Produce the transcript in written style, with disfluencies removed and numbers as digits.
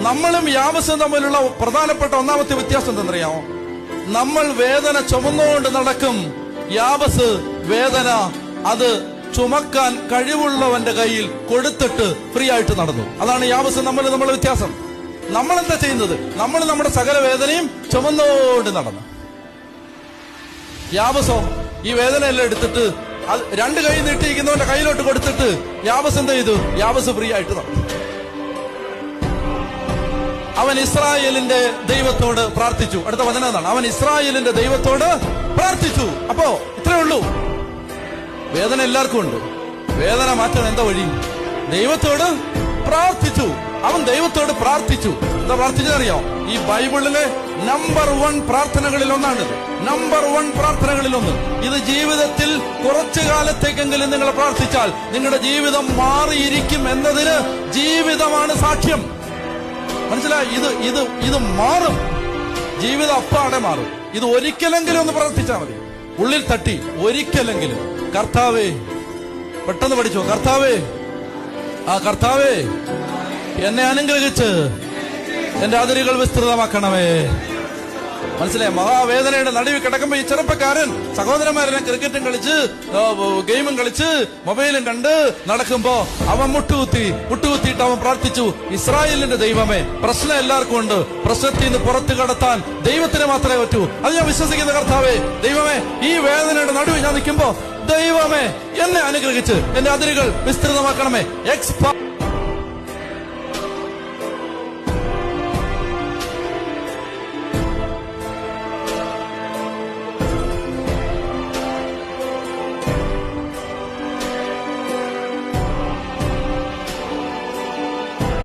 നമ്മളും യാബസും തമ്മിലുള്ള പ്രധാനപ്പെട്ട ഒന്നാമത്തെ വ്യത്യാസം എന്തെന്നറിയാമോ? നമ്മൾ വേദന ചുമന്നുകൊണ്ട് നടക്കും. യാബസ് വേദന അത് ചുമക്കാൻ കഴിവുള്ളവന്റെ കയ്യിൽ കൊടുത്തിട്ട് ഫ്രീ ആയിട്ട് നടന്നു. അതാണ് യാബസ് നമ്മളെ വ്യത്യാസം. നമ്മളെന്താ ചെയ്യുന്നത്? നമ്മൾ നമ്മുടെ സകല വേദനയും ചുമന്നുകൊണ്ട് നടന്നു. യാബസോ ഈ വേദനയെല്ലാം എടുത്തിട്ട് അത് രണ്ട് കൈ നീട്ടിയിരിക്കുന്നവന്റെ കയ്യിലോട്ട് കൊടുത്തിട്ട് യാബസ് എന്താ ചെയ്തു? യാബസ് ഫ്രീ ആയിട്ട് നടന്നു. അവൻ ഇസ്രായേലിന്റെ ദൈവത്തോട് പ്രാർത്ഥിച്ചു. അടുത്ത വചനം എന്താണ്? അവൻ ഇസ്രായേലിന്റെ ദൈവത്തോട് പ്രാർത്ഥിച്ചു. അപ്പോ ഇത്രേ ഉള്ളൂ. വേദന എല്ലാവർക്കും ഉണ്ട്. വേദന മാറ്റാൻ എന്താ വഴി? ദൈവത്തോട് പ്രാർത്ഥിച്ചു. അവൻ ദൈവത്തോട് പ്രാർത്ഥിച്ചു. എന്താ പ്രാർത്ഥിച്ചതറിയോ? ഈ ബൈബിളിലെ നമ്പർ 1 പ്രാർത്ഥനകളിൽ ഒന്നാണിത്. നമ്പർ 1 പ്രാർത്ഥനകളിൽ ഒന്ന്. ഇത് ജീവിതത്തിൽ കുറച്ചു കാലത്തേക്കെങ്കിലും നിങ്ങൾ പ്രാർത്ഥിച്ചാൽ നിങ്ങളുടെ ജീവിതം മാറിയിരിക്കും എന്നതിന് ജീവിതമാണ് സാക്ഷ്യം. മനസ്സിലായി? ഇത് മാറും. ജീവിതം അപ്പാടെ മാറും. ഇത് ഒരിക്കലെങ്കിലും ഒന്ന് പ്രാർത്ഥിച്ചാൽ മതി. ഉള്ളിൽ തട്ടി ഒരിക്കലെങ്കിലും, കർത്താവേ, പെട്ടെന്ന് പഠിച്ചോ, കർത്താവേ, കർത്താവേ എന്നെ അനുഗ്രഹിച്ച് എന്റെ അതിരുകൾ വിസ്തൃതമാക്കണമേ. മനസ്സിലായി? മഹാവേദനയുടെ നടുവിൽ കിടക്കുമ്പോ ഈ ചെറുപ്പക്കാരൻ സഹോദരന്മാരെല്ലാം ക്രിക്കറ്റും കളിച്ച് ഗെയിമും കളിച്ച് മൊബൈലും കണ്ട് നടക്കുമ്പോ അവൻ മുട്ടുകുത്തിയിട്ട് അവൻ പ്രാർത്ഥിച്ചു, ഇസ്രായേലിന്റെ ദൈവമേ, പ്രശ്നം എല്ലാവർക്കും ഉണ്ട്, പ്രശ്നത്തിൽ നിന്ന് പുറത്തു കടത്താൻ ദൈവത്തിന് മാത്രമേ പറ്റൂ. അത് ഞാൻ വിശ്വസിക്കുന്ന കർത്താവേ, ദൈവമേ, ഈ വേദനയുടെ നടുവിൽ ഞാൻ നിൽക്കുമ്പോ ദൈവമേ എന്നെ അനുഗ്രഹിച്ച് എന്റെ അതിരുകൾ വിസ്തൃതമാക്കണമേ.